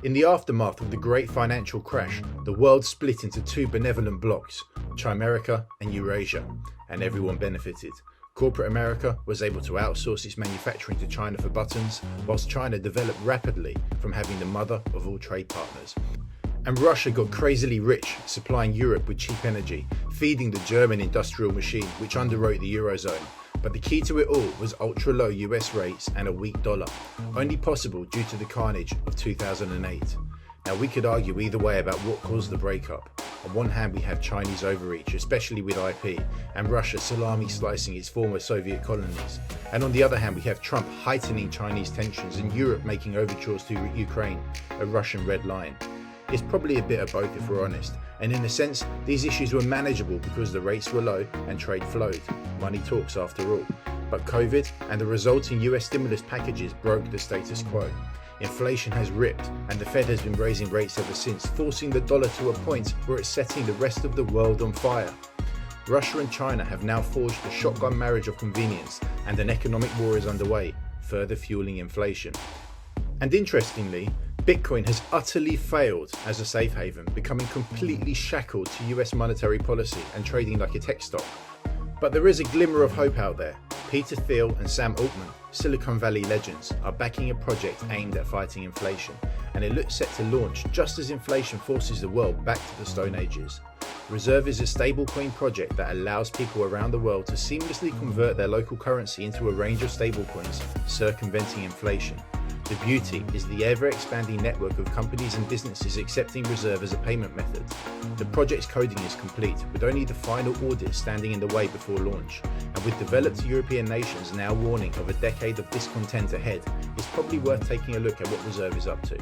In the aftermath of the great financial crash, the world split into two benevolent blocks, Chimerica and Eurasia, and everyone benefited. Corporate America was able to outsource its manufacturing to China for buttons, whilst China developed rapidly from having the mother of all trade partners. And Russia got crazily rich, supplying Europe with cheap energy, feeding the German industrial machine, which underwrote the Eurozone. But the key to it all was ultra-low US rates and a weak dollar, only possible due to the carnage of 2008. Now, we could argue either way about what caused the breakup. On one hand, we have Chinese overreach, especially with IP, and Russia salami slicing its former Soviet colonies. And on the other hand, we have Trump heightening Chinese tensions and Europe making overtures to Ukraine, a Russian red line. It's probably a bit of both if we're honest, and in a sense, these issues were manageable because the rates were low and trade flowed. Money talks after all. But COVID and the resulting US stimulus packages broke the status quo. Inflation has ripped, and the Fed has been raising rates ever since, forcing the dollar to a point where it's setting the rest of the world on fire. Russia and China have now forged a shotgun marriage of convenience, and an economic war is underway, further fueling inflation. And interestingly, Bitcoin has utterly failed as a safe haven, becoming completely shackled to US monetary policy and trading like a tech stock. But there is a glimmer of hope out there. Peter Thiel and Sam Altman, Silicon Valley legends, are backing a project aimed at fighting inflation, and it looks set to launch just as inflation forces the world back to the Stone Ages. Reserve is a stablecoin project that allows people around the world to seamlessly convert their local currency into a range of stablecoins, circumventing inflation. The beauty is the ever-expanding network of companies and businesses accepting Reserve as a payment method. The project's coding is complete, with only the final audit standing in the way before launch. And with developed European nations now warning of a decade of discontent ahead, it's probably worth taking a look at what Reserve is up to.